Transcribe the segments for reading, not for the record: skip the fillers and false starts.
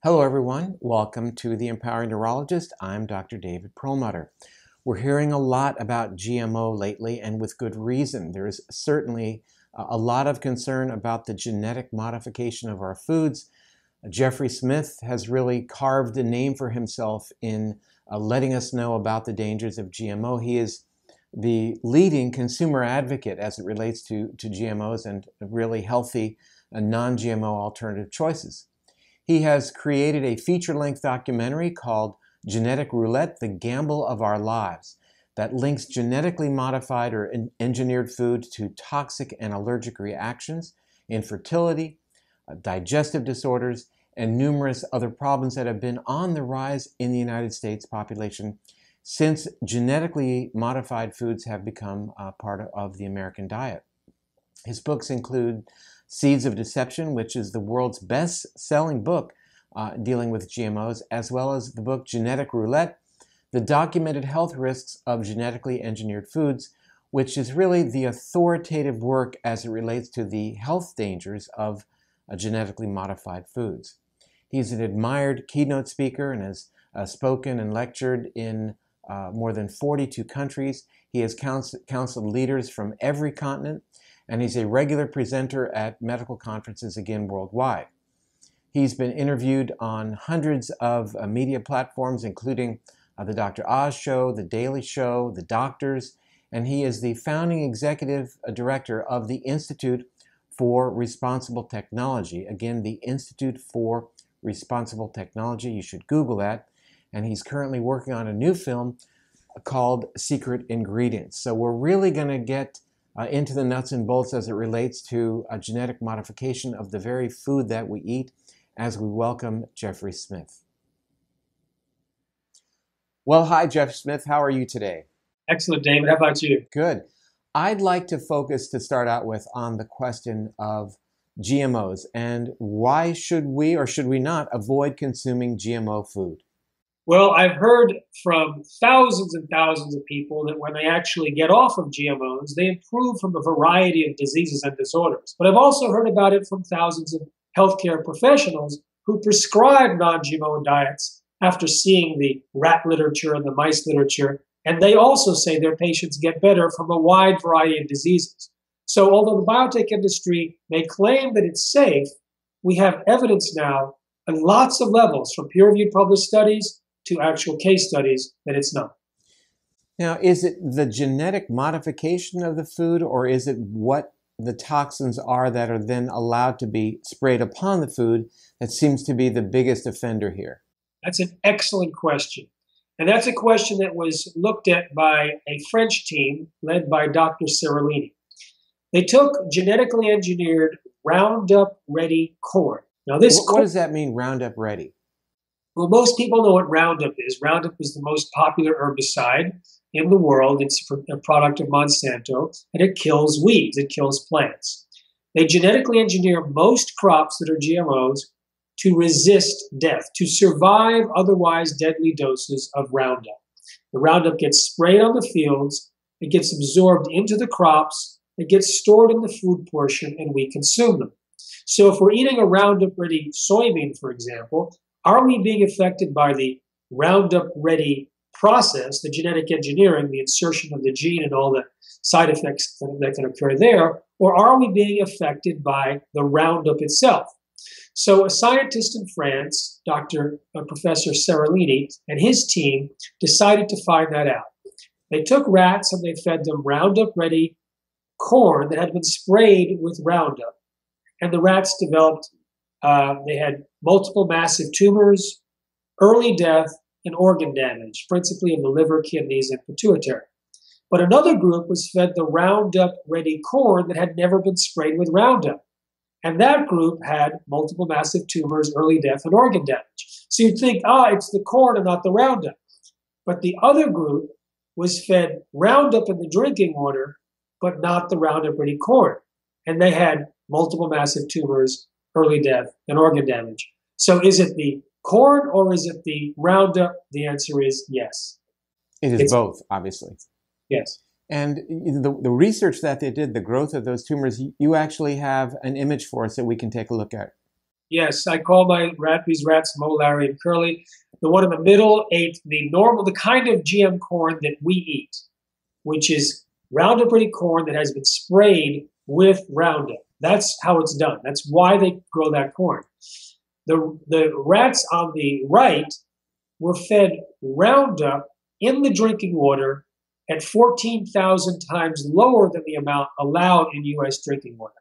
Hello everyone, welcome to the Empowering Neurologist. I'm Dr. David Perlmutter. We're hearing a lot about GMO lately, and with good reason. There is certainly a lot of concern about the genetic modification of our foods. Jeffrey Smith has really carved a name for himself in letting us know about the dangers of GMO. He is the leading consumer advocate as it relates to GMOs and really healthy non-GMO alternative choices. He has created a feature-length documentary called Genetic Roulette, The Gamble of Our Lives, that links genetically modified or engineered food to toxic and allergic reactions, infertility, digestive disorders, and numerous other problems that have been on the rise in the United States population since genetically modified foods have become part of the American diet. His books include Seeds of Deception, which is the world's best-selling book dealing with GMOs, as well as the book Genetic Roulette, The Documented Health Risks of Genetically Engineered Foods, which is really the authoritative work as it relates to the health dangers of genetically modified foods. He's an admired keynote speaker and has spoken and lectured in more than 42 countries. He has counseled leaders from every continent, and he's a regular presenter at medical conferences again worldwide. He's been interviewed on hundreds of media platforms, including the Dr. Oz Show, The Daily Show, The Doctors, and he is the founding executive director of the Institute for Responsible Technology. Again, the Institute for Responsible Technology. You should Google that. And he's currently working on a new film called Secret Ingredients. So we're really going to get into the nuts and bolts as it relates to genetic modification of the very food that we eat as we welcome Jeffrey Smith. Well, hi, Jeff Smith. How are you today? Excellent, David. How about you? Good. I'd like to focus to start out with on the question of GMOs and why should we or should we not avoid consuming GMO food? Well, I've heard from thousands and thousands of people that when they actually get off of GMOs, they improve from a variety of diseases and disorders. But I've also heard about it from thousands of healthcare professionals who prescribe non-GMO diets after seeing the rat literature and the mice literature. And they also say their patients get better from a wide variety of diseases. So although the biotech industry may claim that it's safe, we have evidence now at lots of levels, from peer-reviewed published studies to actual case studies, that it's not. Now, is it the genetic modification of the food, or is it what the toxins are that are then allowed to be sprayed upon the food that seems to be the biggest offender here? That's an excellent question. And that's a question that was looked at by a French team led by Dr. Seralini. They took genetically engineered Roundup-ready corn. Now, what does that mean, Roundup ready? Well, most people know what Roundup is. Roundup is the most popular herbicide in the world. It's a product of Monsanto, and it kills weeds. It kills plants. They genetically engineer most crops that are GMOs to resist death, to survive otherwise deadly doses of Roundup. The Roundup gets sprayed on the fields, it gets absorbed into the crops, it gets stored in the food portion, and we consume them. So if we're eating a Roundup-ready soybean, for example, are we being affected by the Roundup-ready process, the genetic engineering, the insertion of the gene and all the side effects that can occur there, or are we being affected by the Roundup itself? So a scientist in France, Professor Seralini, and his team decided to find that out. They took rats and they fed them Roundup-ready corn that had been sprayed with Roundup. And the rats developed, they had multiple massive tumors, early death, and organ damage, principally in the liver, kidneys, and pituitary. But another group was fed the Roundup-ready corn that had never been sprayed with Roundup. And that group had multiple massive tumors, early death, and organ damage. So you'd think, it's the corn and not the Roundup. But the other group was fed Roundup in the drinking water, but not the Roundup-ready corn. And they had multiple massive tumors, early death, and organ damage. So is it the corn or is it the Roundup? The answer is yes. It's both, obviously. Yes. And the research that they did, the growth of those tumors, you actually have an image for us that we can take a look at. Yes, I call these rats Mo, Larry, and Curly. The one in the middle ate the kind of GM corn that we eat, which is Roundup Ready corn that has been sprayed with Roundup. That's how it's done. That's why they grow that corn. The rats on the right were fed Roundup in the drinking water at 14,000 times lower than the amount allowed in U.S. drinking water.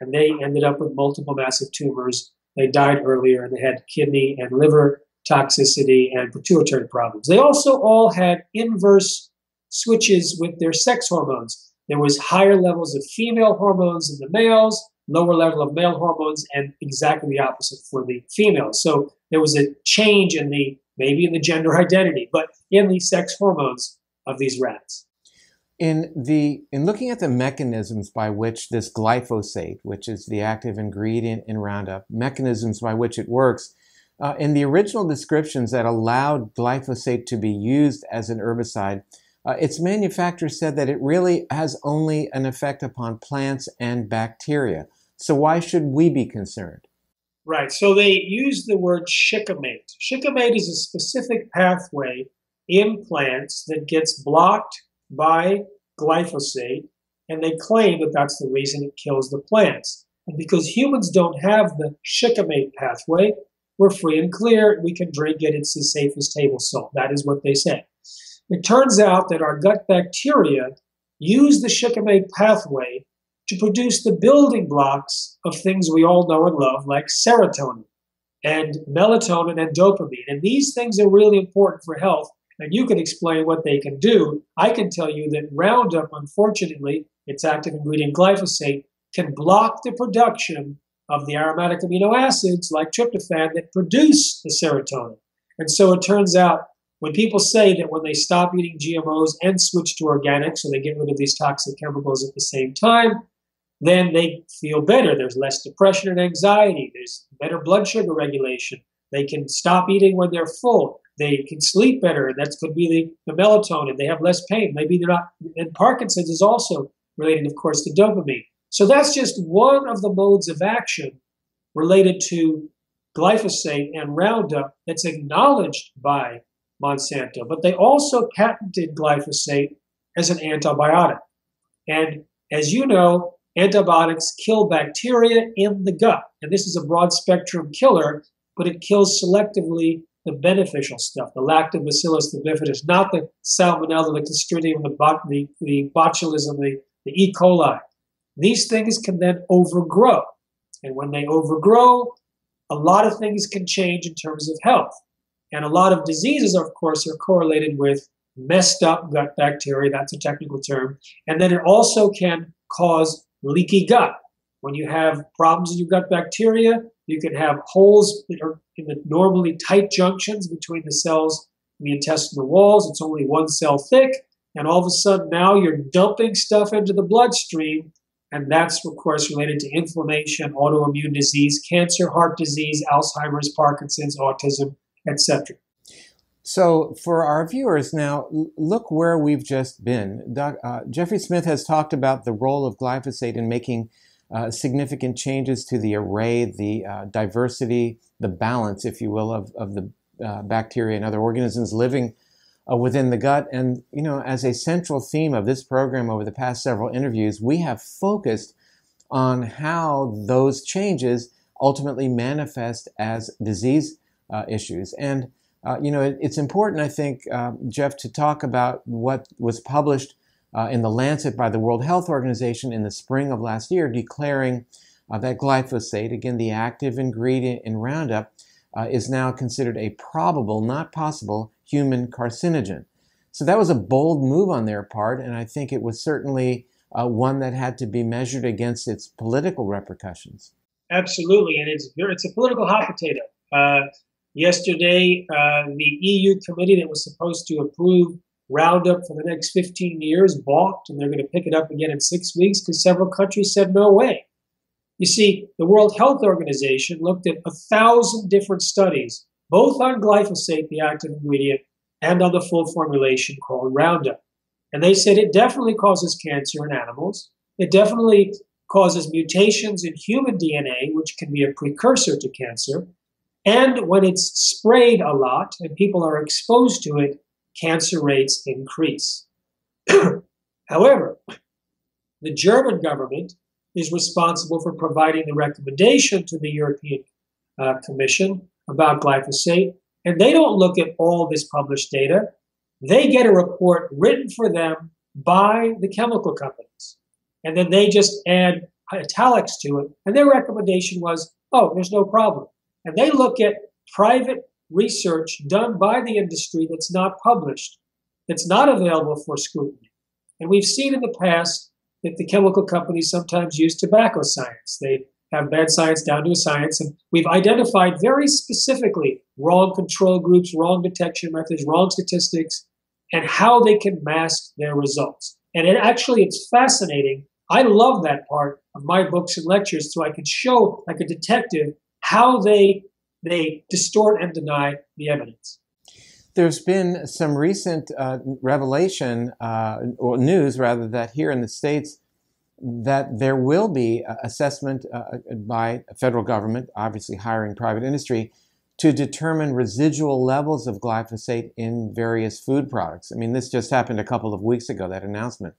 And they ended up with multiple massive tumors. They died earlier, and they had kidney and liver toxicity and pituitary problems. They also all had inverse switches with their sex hormones. There was higher levels of female hormones in the males, lower level of male hormones, and exactly the opposite for the females. So there was a change maybe in the gender identity, but in the sex hormones of these rats. In looking at the mechanisms by which this glyphosate, which is the active ingredient in Roundup, mechanisms by which it works, in the original descriptions that allowed glyphosate to be used as an herbicide, its manufacturer said that it really has only an effect upon plants and bacteria. So why should we be concerned? Right. So they use the word shikimate. Shikimate is a specific pathway in plants that gets blocked by glyphosate, and they claim that that's the reason it kills the plants. And because humans don't have the shikimate pathway, we're free and clear. We can drink it. It's as safe as table salt. That is what they say. It turns out that our gut bacteria use the shikimate pathway to produce the building blocks of things we all know and love, like serotonin and melatonin and dopamine. And these things are really important for health. And you can explain what they can do. I can tell you that Roundup, unfortunately, its active ingredient glyphosate, can block the production of the aromatic amino acids like tryptophan that produce the serotonin. And so it turns out when people say that when they stop eating GMOs and switch to organic, so they get rid of these toxic chemicals at the same time, then they feel better. There's less depression and anxiety. There's better blood sugar regulation. They can stop eating when they're full. They can sleep better. That could be the melatonin. They have less pain. Maybe they're not. And Parkinson's is also related, of course, to dopamine. So that's just one of the modes of action related to glyphosate and Roundup that's acknowledged by Monsanto. But they also patented glyphosate as an antibiotic. And as you know, antibiotics kill bacteria in the gut. And this is a broad spectrum killer, but it kills selectively the beneficial stuff, the lactobacillus, the bifidus, not the salmonella, the clostridium, the botulism, the E. coli. These things can then overgrow. And when they overgrow, a lot of things can change in terms of health. And a lot of diseases, of course, are correlated with messed up gut bacteria. That's a technical term. And then it also can cause leaky gut. When you have problems in your gut bacteria, you can have holes that are in the normally tight junctions between the cells and the intestinal walls. It's only one cell thick. And all of a sudden now you're dumping stuff into the bloodstream. And that's, of course, related to inflammation, autoimmune disease, cancer, heart disease, Alzheimer's, Parkinson's, autism, etc. So for our viewers now, look where we've just been. Jeffrey Smith has talked about the role of glyphosate in making significant changes to the array, the diversity, the balance, if you will, of the bacteria and other organisms living within the gut. And, you know, as a central theme of this program over the past several interviews, we have focused on how those changes ultimately manifest as disease issues. And, you know, it's important, I think, Jeff, to talk about what was published in The Lancet by the World Health Organization in the spring of last year, declaring that glyphosate, again, the active ingredient in Roundup, is now considered a probable, not possible, human carcinogen. So that was a bold move on their part, and I think it was certainly one that had to be measured against its political repercussions. Absolutely, and it's a political hot potato. Yesterday, the EU committee that was supposed to approve Roundup for the next 15 years balked, and they're going to pick it up again in 6 weeks because several countries said no way. You see, the World Health Organization looked at 1,000 different studies, both on glyphosate, the active ingredient, and on the full formulation called Roundup. And they said it definitely causes cancer in animals. It definitely causes mutations in human DNA, which can be a precursor to cancer. And when it's sprayed a lot and people are exposed to it, cancer rates increase. However, the German government is responsible for providing the recommendation to the European Commission about glyphosate, and they don't look at all this published data. They get a report written for them by the chemical companies, and then they just add italics to it, and their recommendation was, oh, there's no problem. And they look at private research done by the industry that's not published, that's not available for scrutiny. And we've seen in the past that the chemical companies sometimes use tobacco science. They have bad science down to a science, and we've identified very specifically wrong control groups, wrong detection methods, wrong statistics, and how they can mask their results. And it's fascinating. I love that part of my books and lectures, so I can show, like a detective, how they distort and deny the evidence. There's been some recent revelation, or news rather, that here in the States that there will be assessment by federal government, obviously hiring private industry, to determine residual levels of glyphosate in various food products. I mean, this just happened a couple of weeks ago, that announcement.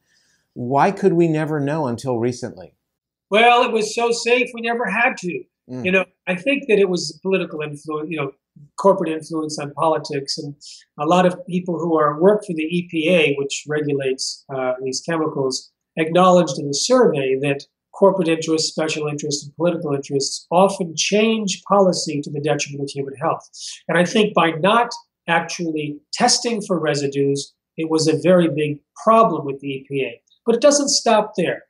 Why could we never know until recently? Well, it was so safe we never had to. I think that it was political influence, corporate influence on politics, and a lot of people who work for the EPA, which regulates these chemicals, acknowledged in the survey that corporate interests, special interests, and political interests often change policy to the detriment of human health. And I think by not actually testing for residues, it was a very big problem with the EPA. But it doesn't stop there.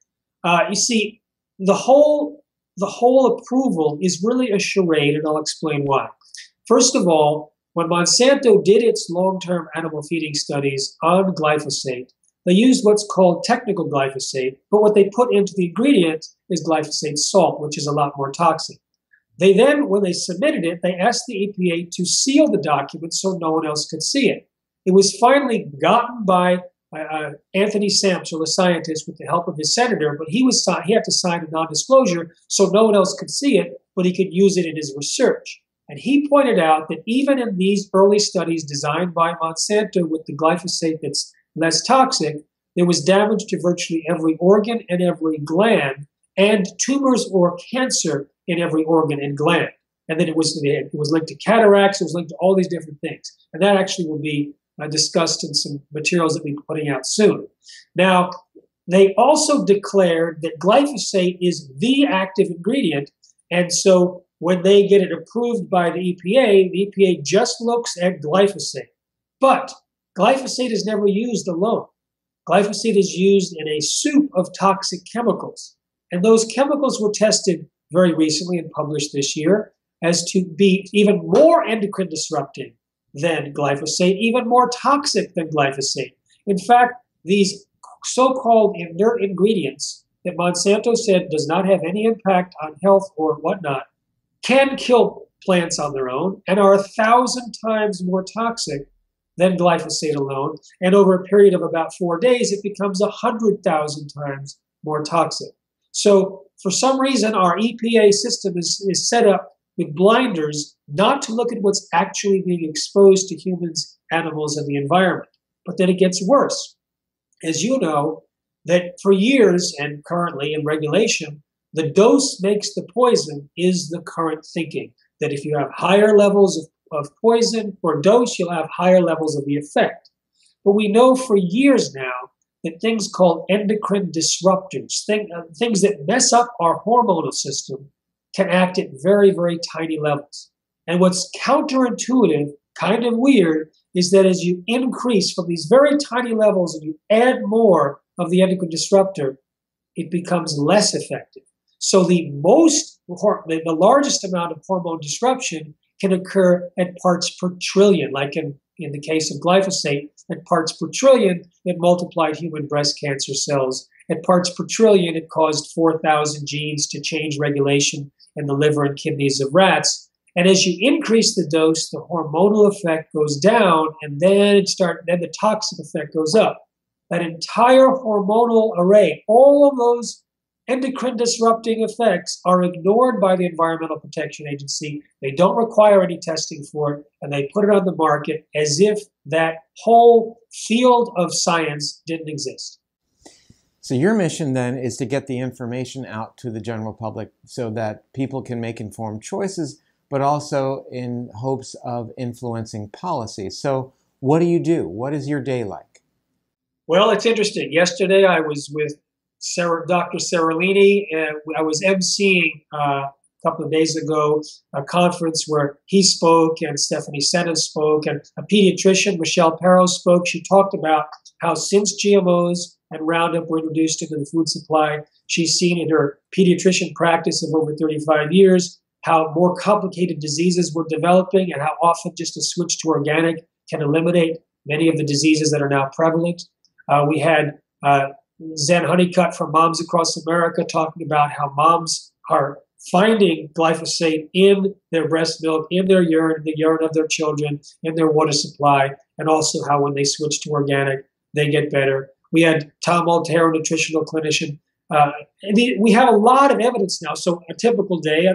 You see, the whole approval is really a charade, and I'll explain why. First of all, when Monsanto did its long-term animal feeding studies on glyphosate, they used what's called technical glyphosate, but what they put into the ingredient is glyphosate salt, which is a lot more toxic. They then, when they submitted it, they asked the EPA to seal the document so no one else could see it. It was finally gotten by Anthony Sampson, a scientist, with the help of his senator, but he had to sign a non-disclosure so no one else could see it, but he could use it in his research. And he pointed out that even in these early studies designed by Monsanto with the glyphosate that's less toxic, there was damage to virtually every organ and every gland, and tumors or cancer in every organ and gland. And then it was linked to cataracts, it was linked to all these different things. And that actually will be discussed in some materials that we'll be putting out soon. Now, they also declared that glyphosate is the active ingredient, and so when they get it approved by the EPA just looks at glyphosate. But glyphosate is never used alone. Glyphosate is used in a soup of toxic chemicals, and those chemicals were tested very recently and published this year as to be even more endocrine disrupting than glyphosate, even more toxic than glyphosate. In fact, these so-called inert ingredients that Monsanto said does not have any impact on health or whatnot can kill plants on their own and are 1,000 times more toxic than glyphosate alone. And over a period of about 4 days, it becomes 100,000 times more toxic. So for some reason, our EPA system is set up with blinders not to look at what's actually being exposed to humans, animals, and the environment. But then it gets worse. As you know, that for years and currently in regulation, the dose makes the poison is the current thinking. That if you have higher levels of poison or dose, you'll have higher levels of the effect. But we know for years now that things called endocrine disruptors, things that mess up our hormonal system, can act at very, very tiny levels. And what's counterintuitive, kind of weird, is that as you increase from these very tiny levels and you add more of the endocrine disruptor, it becomes less effective. So the largest amount of hormone disruption can occur at parts per trillion, like in the case of glyphosate, at parts per trillion, it multiplied human breast cancer cells. At parts per trillion, it caused 4,000 genes to change regulation in the liver and kidneys of rats. And as you increase the dose, the hormonal effect goes down, and then the toxic effect goes up. that entire hormonal array, all of those endocrine disrupting effects are ignored by the Environmental Protection Agency. They don't require any testing for it, and they put it on the market as if that whole field of science didn't exist. So your mission then is to get the information out to the general public so that people can make informed choices, but also in hopes of influencing policy. So what do you do? What is your day like? Well, it's interesting. Yesterday I was with Dr. Seralini, and I was emceeing a couple of days ago a conference where he spoke and Stephanie Senna spoke, and a pediatrician, Michelle Perro, spoke. She talked about how since GMOs and Roundup were introduced into the food supply, she's seen in her pediatrician practice of over 35 years how more complicated diseases were developing and how often just a switch to organic can eliminate many of the diseases that are now prevalent. We had Zen Honeycutt from Moms Across America talking about how moms are finding glyphosate in their breast milk, in their urine, the urine of their children, in their water supply, and also how when they switch to organic, they get better. We had Tom Altero, nutritional clinician. We have a lot of evidence now. So a typical day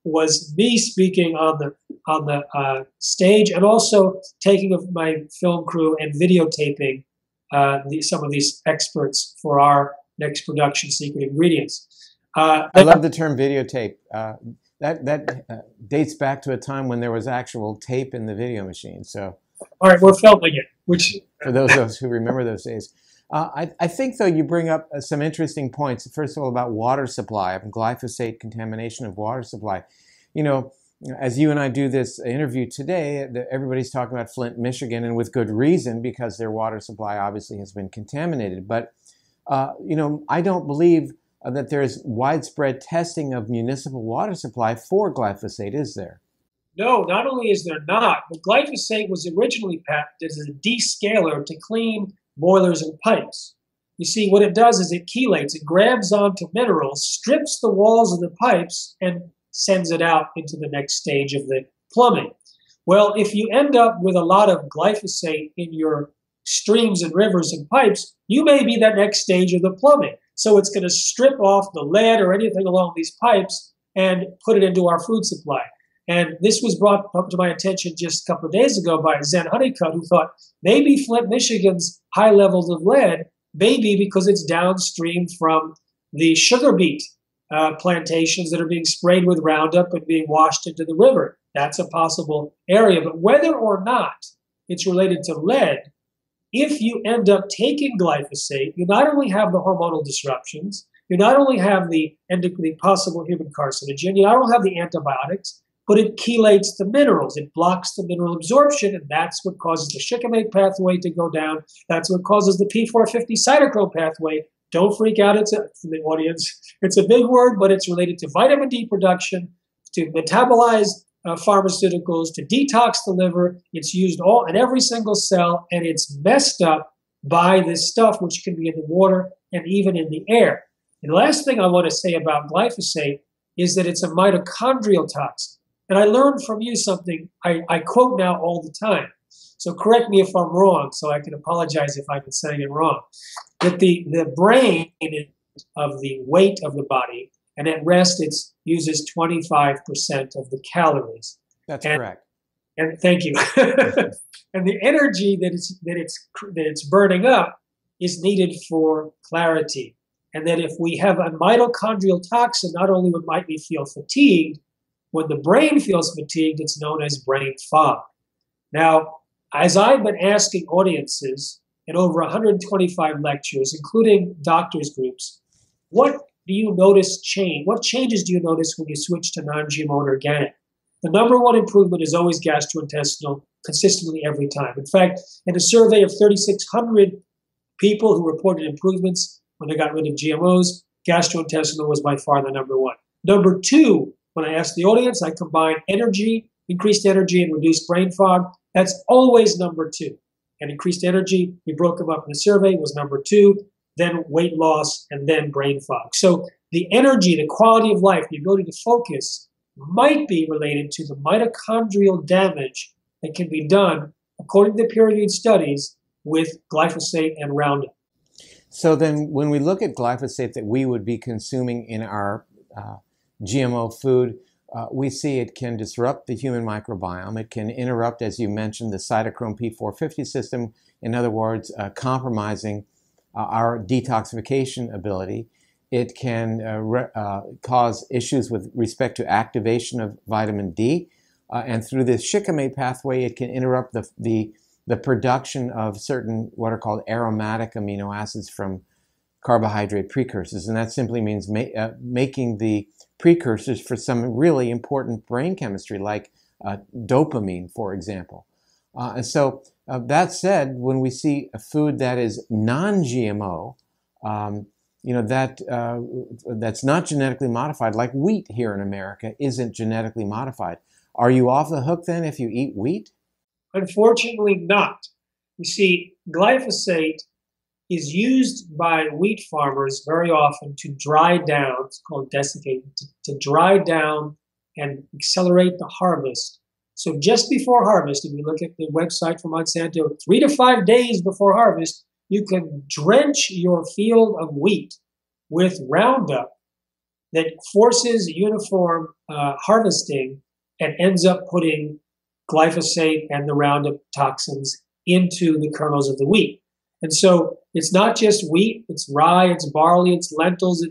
was me speaking on the stage, and also taking of my film crew and videotaping some of these experts for our next production, Secret Ingredients. I love the term videotape. That dates back to a time when there was actual tape in the video machine. So, all right, we're filming it. Which for those of us who remember those days. I think, though, you bring up some interesting points. First of all, about water supply, of glyphosate contamination of water supply. You know, as you and I do this interview today, everybody's talking about Flint, Michigan, and with good reason, because their water supply obviously has been contaminated. But, you know, I don't believe that there's widespread testing of municipal water supply for glyphosate, is there? No, not only is there not, but glyphosate was originally patented as a descaler to clean boilers and pipes. You see, what it does is it chelates, it grabs onto minerals, strips the walls of the pipes, and sends it out into the next stage of the plumbing. Well, if you end up with a lot of glyphosate in your streams and rivers and pipes, you may be that next stage of the plumbing. So it's going to strip off the lead or anything along these pipes and put it into our food supply. And this was brought up to my attention just a couple of days ago by Zen Honeycutt, who thought maybe Flint, Michigan's high levels of lead may be because it's downstream from the sugar beet plantations that are being sprayed with Roundup and being washed into the river. That's a possible area. But whether or not it's related to lead, if you end up taking glyphosate, you not only have the hormonal disruptions, you not only have the possible human carcinogen, you not only have the antibiotics, but it chelates the minerals. It blocks the mineral absorption, and that's what causes the shikimate pathway to go down. That's what causes the P450 cytochrome pathway. Don't freak out, from the audience. It's a big word, but it's related to vitamin D production, to metabolize pharmaceuticals, to detox the liver. It's used all in every single cell, and it's messed up by this stuff, which can be in the water and even in the air. And the last thing I want to say about glyphosate is that it's a mitochondrial toxin. And I learned from you something I quote now all the time. So correct me if I'm wrong, so I can apologize if I've been saying it wrong. That the brain of the weight of the body, and at rest it uses 25% of the calories. That's correct. And thank you. And the energy that it's burning up is needed for clarity. And that if we have a mitochondrial toxin, not only might we feel fatigued, when the brain feels fatigued, it's known as brain fog. Now, as I've been asking audiences in over 125 lectures, including doctors' groups, what do you notice change? What changes do you notice when you switch to non-GMO and organic? The number one improvement is always gastrointestinal, consistently every time. In fact, in a survey of 3,600 people who reported improvements when they got rid of GMOs, gastrointestinal was by far the number one. Number two, when I asked the audience, I combined energy, increased energy, and reduced brain fog. That's always number two. And increased energy, we broke them up in the survey, was number two, then weight loss, and then brain fog. So the energy, the quality of life, the ability to focus might be related to the mitochondrial damage that can be done, according to peer-reviewed studies, with glyphosate and Roundup. So then when we look at glyphosate that we would be consuming in our GMO food, we see it can disrupt the human microbiome. It can interrupt, as you mentioned, the cytochrome P450 system. In other words, compromising our detoxification ability. It can cause issues with respect to activation of vitamin D. And through the shikimate pathway, it can interrupt the production of certain what are called aromatic amino acids from carbohydrate precursors. And that simply means making the precursors for some really important brain chemistry, like dopamine, for example. And so that said, when we see a food that is non-GMO, that's not genetically modified, like wheat here in America isn't genetically modified. Are you off the hook then if you eat wheat? Unfortunately not. You see, glyphosate is used by wheat farmers very often to dry down, it's called desiccate, to dry down and accelerate the harvest. So just before harvest, if you look at the website for Monsanto, 3 to 5 days before harvest, you can drench your field of wheat with Roundup that forces uniform harvesting and ends up putting glyphosate and the Roundup toxins into the kernels of the wheat. And so it's not just wheat, it's rye, it's barley, it's lentils,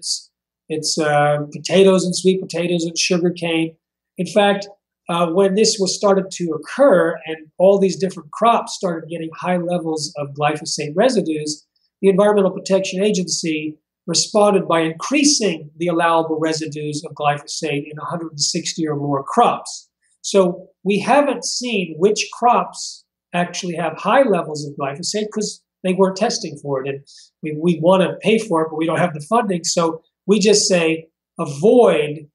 it's potatoes and sweet potatoes and sugarcane. In fact, when this was started to occur and all these different crops started getting high levels of glyphosate residues, the Environmental Protection Agency responded by increasing the allowable residues of glyphosate in 160 or more crops. So we haven't seen which crops actually have high levels of glyphosate because they weren't testing for it. And we want to pay for it, but we don't have the funding. So we just say avoid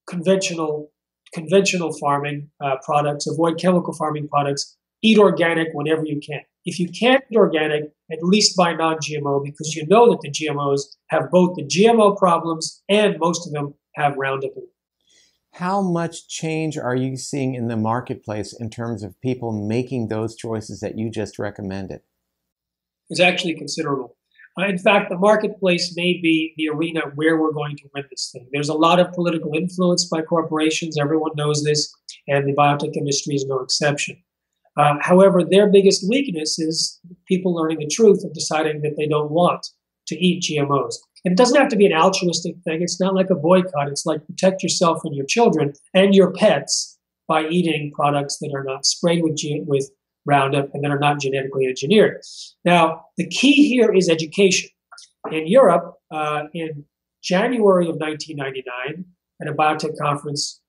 conventional farming products, avoid chemical farming products, eat organic whenever you can. If you can't eat organic, at least buy non-GMO because you know that the GMOs have both the GMO problems and most of them have Roundup in them. How much change are you seeing in the marketplace in terms of people making those choices that you just recommended? It's actually considerable. In fact, the marketplace may be the arena where we're going to win this thing. There's a lot of political influence by corporations. Everyone knows this, and the biotech industry is no exception. However, their biggest weakness is people learning the truth and deciding that they don't want to eat GMOs. And it doesn't have to be an altruistic thing. It's not like a boycott. It's like protect yourself and your children and your pets by eating products that are not sprayed with Roundup and that are not genetically engineered. Now, the key here is education. In Europe, in January of 1999, at a biotech conference,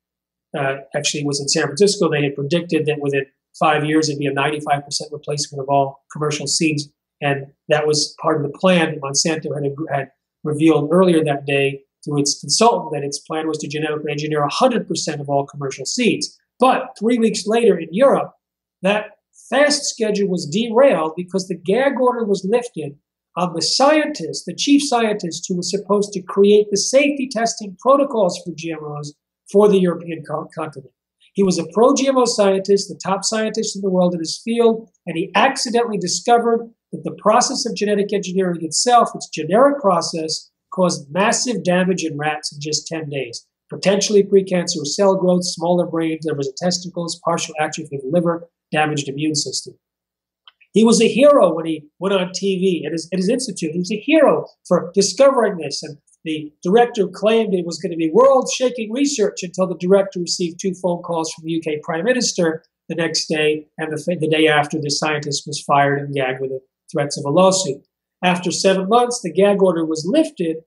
actually it was in San Francisco, they had predicted that within 5 years it'd be a 95% replacement of all commercial seeds. And that was part of the plan that Monsanto had revealed earlier that day through its consultant, that its plan was to genetically engineer 100% of all commercial seeds. But 3 weeks later in Europe, that fast schedule was derailed because the gag order was lifted on the scientist, the chief scientist who was supposed to create the safety testing protocols for GMOs for the European continent. He was a pro-GMO scientist, the top scientist in the world in his field, and he accidentally discovered that the process of genetic engineering itself, its generic process, caused massive damage in rats in just 10 days. Potentially precancerous cell growth, smaller brains, livers and testicles, partial atrophy of the liver, damaged immune system. He was a hero when he went on TV at his institute. He was a hero for discovering this. And the director claimed it was going to be world-shaking research until the director received 2 phone calls from the UK Prime Minister the next day, and the day after, the scientist was fired and gagged with the threats of a lawsuit. After 7 months, the gag order was lifted,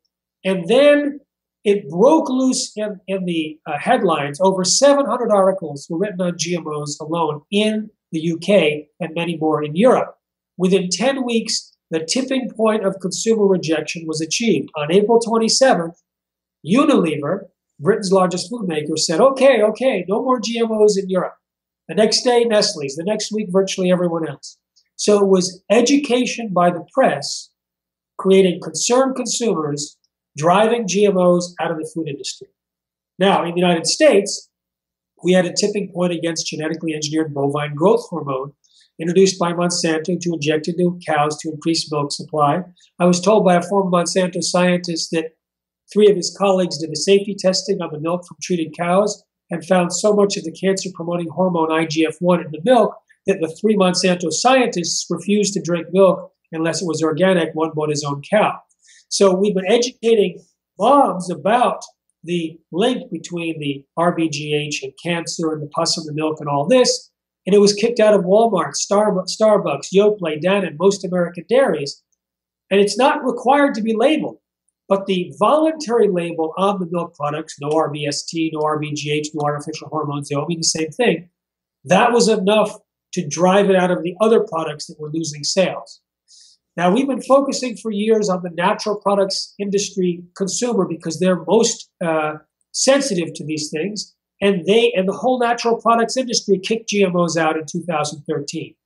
and then it broke loose in the headlines. Over 700 articles were written on GMOs alone in the UK and many more in Europe. Within 10 weeks, the tipping point of consumer rejection was achieved. On April 27th, Unilever, Britain's largest food maker, said, okay, no more GMOs in Europe. The next day, Nestle's. The next week, virtually everyone else. So it was education by the press, creating concerned consumers, driving GMOs out of the food industry. Now, in the United States, we had a tipping point against genetically engineered bovine growth hormone introduced by Monsanto to inject into cows to increase milk supply. I was told by a former Monsanto scientist that 3 of his colleagues did the safety testing on the milk from treated cows and found so much of the cancer-promoting hormone IGF-1 in the milk that the 3 Monsanto scientists refused to drink milk unless it was organic. One bought his own cow. So we've been educating moms about the link between the RBGH and cancer and the pus in the milk and all this, and it was kicked out of Walmart, Starbucks, Yoplait, Dannon, most American dairies, and it's not required to be labeled. But the voluntary label on the milk products, no RBST, no RBGH, no artificial hormones, they all mean the same thing, that was enough to drive it out of the other products that were losing sales. Now, we've been focusing for years on the natural products industry consumer because they're most sensitive to these things, and the whole natural products industry kicked GMOs out in 2013.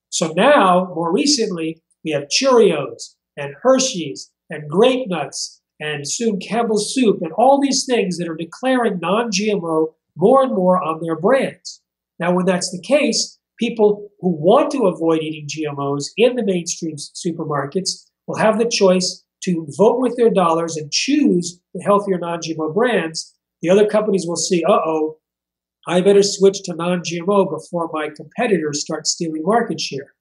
So now, more recently, we have Cheerios and Hershey's and grape nuts and soon Campbell's soup and all these things that are declaring non-GMO more and more on their brands. Now, when that's the case, people who want to avoid eating GMOs in the mainstream supermarkets will have the choice to vote with their dollars and choose the healthier non-GMO brands. The other companies will see, uh-oh, I better switch to non-GMO before my competitors start stealing market share.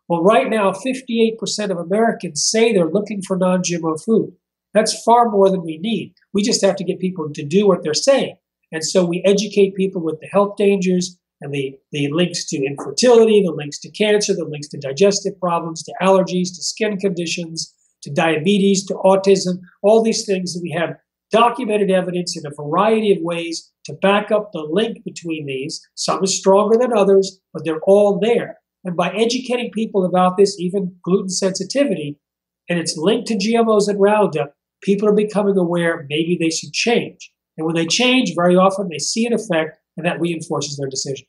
Well, right now, 58% of Americans say they're looking for non-GMO food. That's far more than we need. We just have to get people to do what they're saying. And so we educate people with the health dangers and the links to infertility, the links to cancer, the links to digestive problems, to allergies, to skin conditions, to diabetes, to autism, all these things that we have documented evidence in a variety of ways to back up the link between these. Some is stronger than others, but they're all there. And by educating people about this, even gluten sensitivity, and it's linked to GMOs and Roundup, people are becoming aware maybe they should change. And when they change, very often they see an effect, and that reinforces their decision.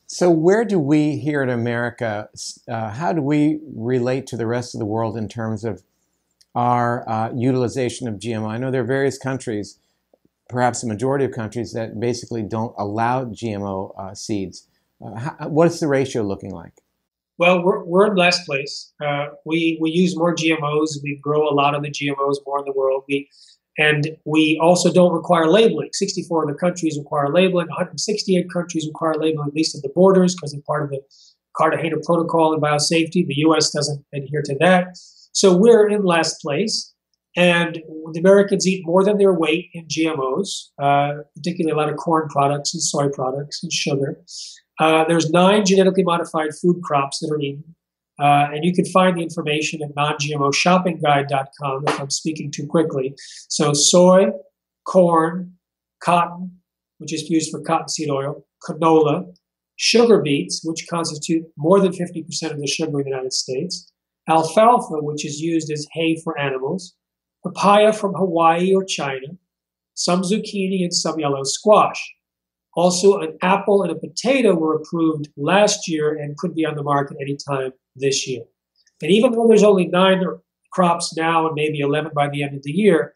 So where do we here in America, how do we relate to the rest of the world in terms of our utilization of GMO? I know there are various countries, perhaps the majority of countries, that basically don't allow GMO seeds. What is the ratio looking like? Well, we're in last place. We use more GMOs. We grow a lot of the GMOs more in the world. And we also don't require labeling. 64 of the countries require labeling. 168 countries require labeling, at least at the borders, because they're part of the Cartagena Protocol in biosafety. The U.S. doesn't adhere to that. So we're in last place. And the Americans eat more than their weight in GMOs, particularly a lot of corn products and soy products and sugar. There's 9 genetically modified food crops that are eaten. And you can find the information at non-GMOshoppingguide.com if I'm speaking too quickly. So soy, corn, cotton, which is used for cottonseed oil, canola, sugar beets, which constitute more than 50% of the sugar in the United States, alfalfa, which is used as hay for animals, papaya from Hawaii or China, some zucchini and some yellow squash. Also, an apple and a potato were approved last year and could be on the market anytime this year. And even though there's only 9 crops now and maybe 11 by the end of the year,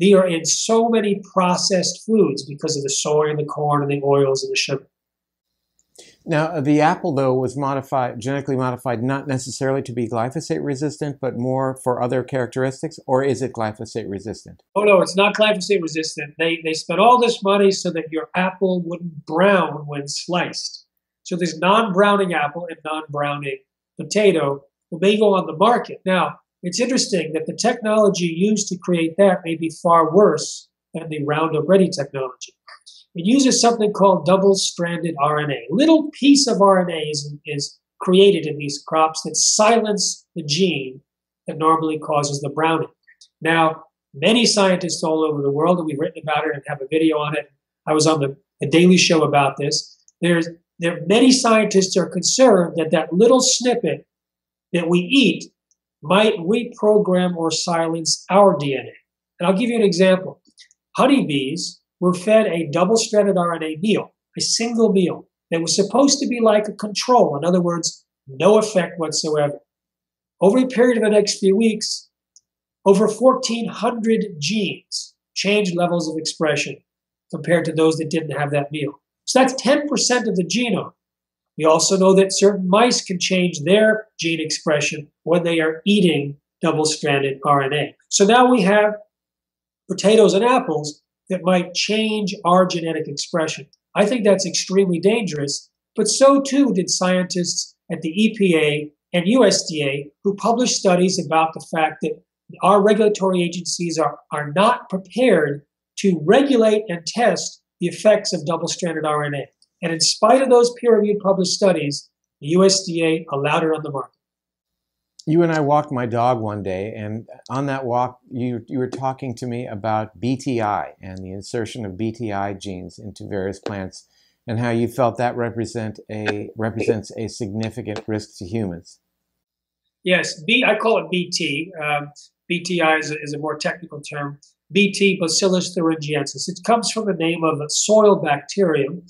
they are in so many processed foods because of the soy and the corn and the oils and the sugar. Now, the apple, though, was modified, genetically modified, not necessarily to be glyphosate resistant, but more for other characteristics, or is it glyphosate resistant? Oh, no, it's not glyphosate resistant. They spent all this money so that your apple wouldn't brown when sliced. So there's non-browning apple and non-browning potato that may go on the market. Now, it's interesting that the technology used to create that may be far worse than the Roundup Ready technology. It uses something called double-stranded RNA. A little piece of RNA is created in these crops that silence the gene that normally causes the browning. Now, many scientists all over the world, and we've written about it and have a video on it. I was on the Daily Show about this. Many scientists are concerned that that little snippet that we eat might reprogram or silence our DNA. And I'll give you an example. Honeybees were fed a double-stranded RNA meal, a single meal that was supposed to be like a control. In other words, no effect whatsoever. Over a period of the next few weeks, over 1,400 genes changed levels of expression compared to those that didn't have that meal. So that's 10% of the genome. We also know that certain mice can change their gene expression when they are eating double-stranded RNA. So now we have potatoes and apples that might change our genetic expression. I think that's extremely dangerous, but so too did scientists at the EPA and USDA who published studies about the fact that our regulatory agencies are not prepared to regulate and test the effects of double-stranded RNA. And in spite of those peer-reviewed published studies, the USDA allowed it on the market. You and I walked my dog one day, and on that walk, you were talking to me about BTI and the insertion of BTI genes into various plants, and how you felt that represents a significant risk to humans. Yes, I call it BT. BTI is a more technical term. BT, Bacillus thuringiensis. It comes from the name of a soil bacterium,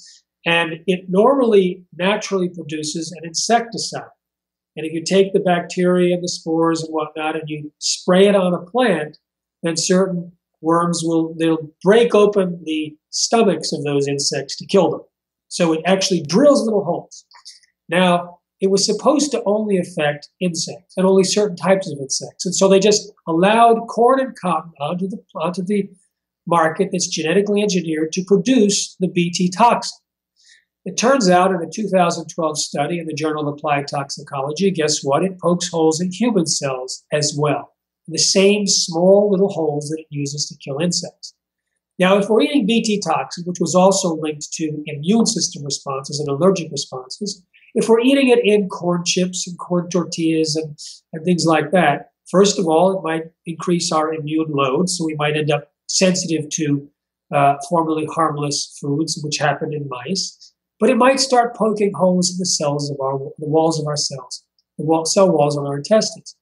and it normally naturally produces an insecticide. And if you take the bacteria and the spores and whatnot and you spray it on a plant, then certain worms they'll break open the stomachs of those insects to kill them. So it actually drills little holes. Now, it was supposed to only affect insects and only certain types of insects. And so they just allowed corn and cotton onto the market that's genetically engineered to produce the BT toxin. It turns out in a 2012 study in the Journal of Applied Toxicology, guess what? It pokes holes in human cells as well. The same small little holes that it uses to kill insects. Now, if we're eating BT toxin, which was also linked to immune system responses and allergic responses, if we're eating it in corn chips and corn tortillas and things like that, first of all, it might increase our immune load, so we might end up sensitive to formerly harmless foods, which happened in mice. But it might start poking holes in the walls of our cells, cell walls on our intestines.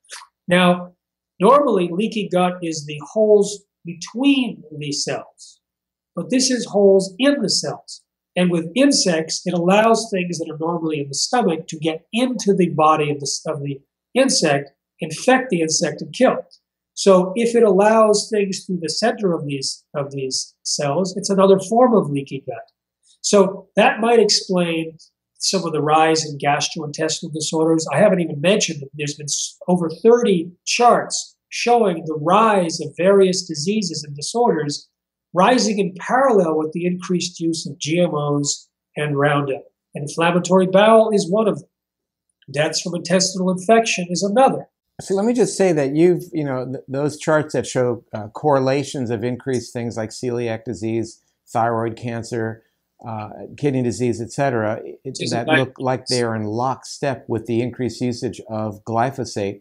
Now, normally leaky gut is the holes between the cells, but this is holes in the cells. And with insects, it allows things that are normally in the stomach to get into the body of the insect, infect the insect, and kill it. So if it allows things through the center of these cells, it's another form of leaky gut. So that might explain some of the rise in gastrointestinal disorders. I haven't even mentioned that there's been over 30 charts showing the rise of various diseases and disorders rising in parallel with the increased use of GMOs and Roundup. Inflammatory bowel is one of them. Deaths from intestinal infection is another. So let me just say that those charts that show correlations of increased things like celiac disease, thyroid cancer, kidney disease, etc., that look like they are in lockstep with the increased usage of glyphosate,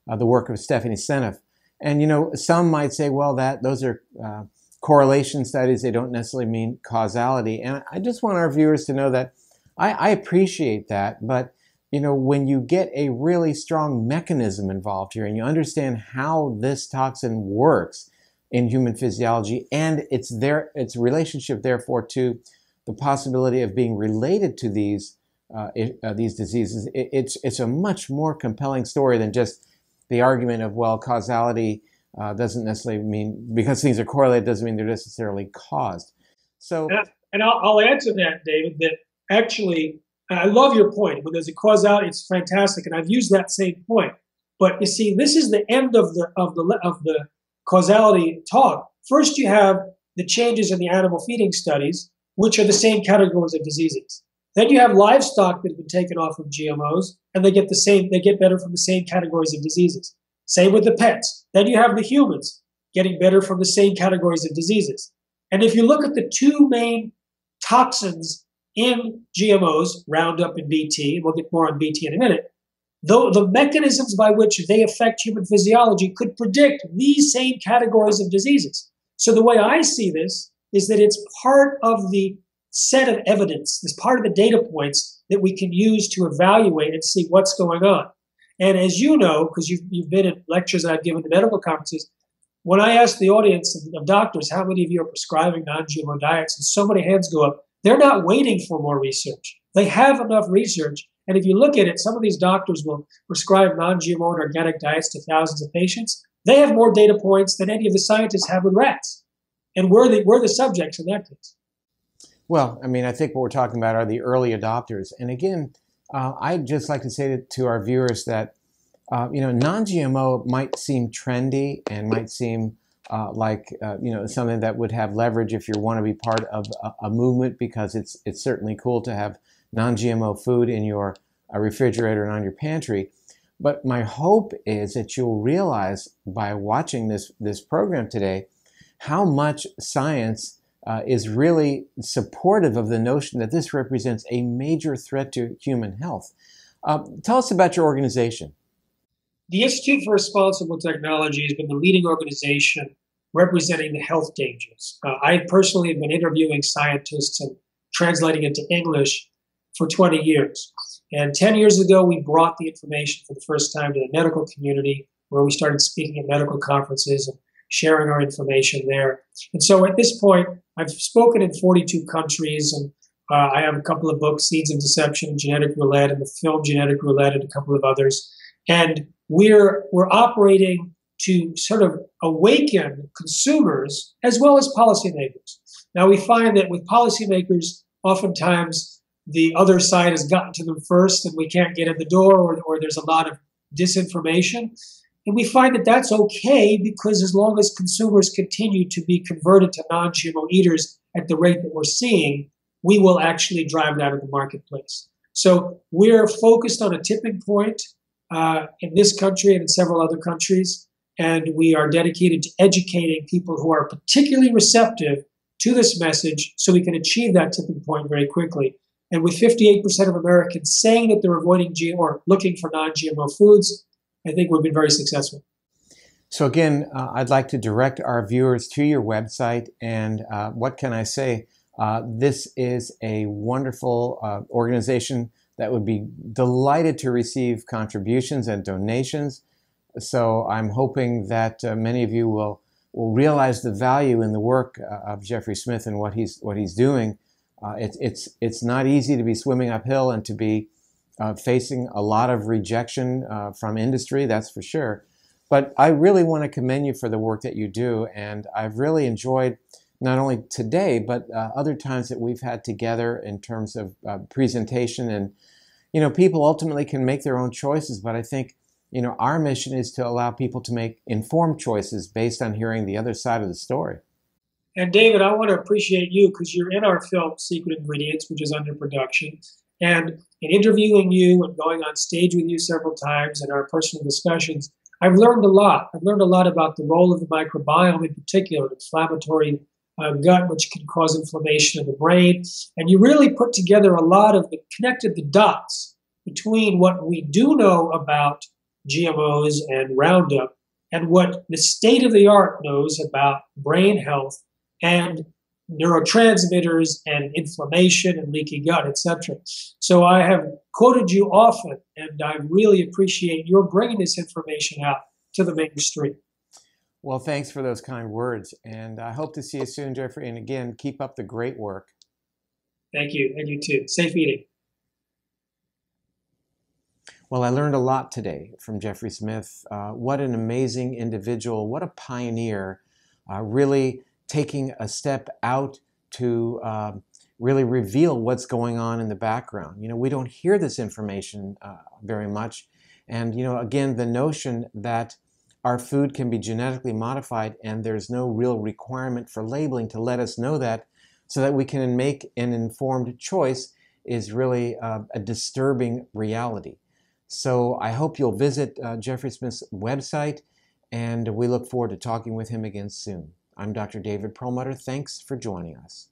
the work of Stephanie Seneff. And some might say, well, those are correlation studies. They don't necessarily mean causality. And I just want our viewers to know that I appreciate that, but when you get a really strong mechanism involved here and you understand how this toxin works in human physiology and its relationship, therefore, to the possibility of being related to these diseases, it's a much more compelling story than just the argument of, well, causality doesn't necessarily mean, because things are correlated, doesn't mean they're necessarily caused. So, and I'll add to that, David, that actually, I love your point. When there's a causality, it's fantastic, and I've used that same point. But you see, this is the end of the causality talk. First, you have the changes in the animal feeding studies, which are the same categories of diseases. Then you have livestock that have been taken off of GMOs, and they get better from the same categories of diseases. Same with the pets. Then you have the humans getting better from the same categories of diseases. And if you look at the two main toxins in GMOs, Roundup and BT, and we'll get more on BT in a minute, though the mechanisms by which they affect human physiology could predict these same categories of diseases. So the way I see this is that it's part of the set of evidence, it's part of the data points that we can use to evaluate and see what's going on. And as you know, because you've been at lectures I've given to medical conferences, when I ask the audience of doctors, how many of you are prescribing non-GMO diets, and so many hands go up, they're not waiting for more research. They have enough research. And if you look at it, some of these doctors will prescribe non-GMO and organic diets to thousands of patients. They have more data points than any of the scientists have with rats. And we're the subjects in that case. Well, I mean, I think what we're talking about are the early adopters. And again, I'd just like to say to our viewers that non-GMO might seem trendy and might seem something that would have leverage if you want to be part of a movement, because it's certainly cool to have non-GMO food in your refrigerator and on your pantry. But my hope is that you'll realize by watching this program today how much science is really supportive of the notion that this represents a major threat to human health. Tell us about your organization. The Institute for Responsible Technology has been the leading organization representing the health dangers. I personally have been interviewing scientists and translating it to English for 20 years. And 10 years ago, we brought the information for the first time to the medical community, where we started speaking at medical conferences and sharing our information there. And so at this point, I've spoken in 42 countries, and I have a couple of books, Seeds of Deception, Genetic Roulette, and the film Genetic Roulette, and a couple of others. And we're operating to sort of awaken consumers as well as policymakers. Now, we find that with policymakers, oftentimes the other side has gotten to them first and we can't get in the door, or there's a lot of disinformation. And we find that that's okay, because as long as consumers continue to be converted to non-GMO eaters at the rate that we're seeing, we will actually drive it out of the marketplace. So we're focused on a tipping point in this country and in several other countries, and we are dedicated to educating people who are particularly receptive to this message so we can achieve that tipping point very quickly. And with 58% of Americans saying that they're avoiding GMO or looking for non-GMO foods, I think we've been very successful. So again, I'd like to direct our viewers to your website. And what can I say? This is a wonderful organization that would be delighted to receive contributions and donations. So I'm hoping that many of you will realize the value in the work of Jeffrey Smith and what he's doing. It's not easy to be swimming uphill and to be facing a lot of rejection from industry, that's for sure. But I really want to commend you for the work that you do, and I've really enjoyed not only today, but other times that we've had together in terms of presentation. And, people ultimately can make their own choices, but I think, our mission is to allow people to make informed choices based on hearing the other side of the story. And David, I want to appreciate you because you're in our film Secret Ingredients, which is under production. And in interviewing you and going on stage with you several times in our personal discussions, I've learned a lot. I've learned a lot about the role of the microbiome, in particular, inflammatory gut, which can cause inflammation of the brain. And you really put together a lot of connected the dots between what we do know about GMOs and Roundup and what the state of the art knows about brain health and neurotransmitters and inflammation and leaky gut, etc. So I have quoted you often, and I really appreciate your bringing this information out to the mainstream. Well, thanks for those kind words, and I hope to see you soon, Jeffrey. And again, keep up the great work. Thank you, and you too. Safe eating. Well, I learned a lot today from Jeffrey Smith. What an amazing individual, what a pioneer, really taking a step out to really reveal what's going on in the background. We don't hear this information very much. And, again, the notion that our food can be genetically modified and there's no real requirement for labeling to let us know that so that we can make an informed choice is really a disturbing reality. So I hope you'll visit Jeffrey Smith's website, and we look forward to talking with him again soon. I'm Dr. David Perlmutter. Thanks for joining us.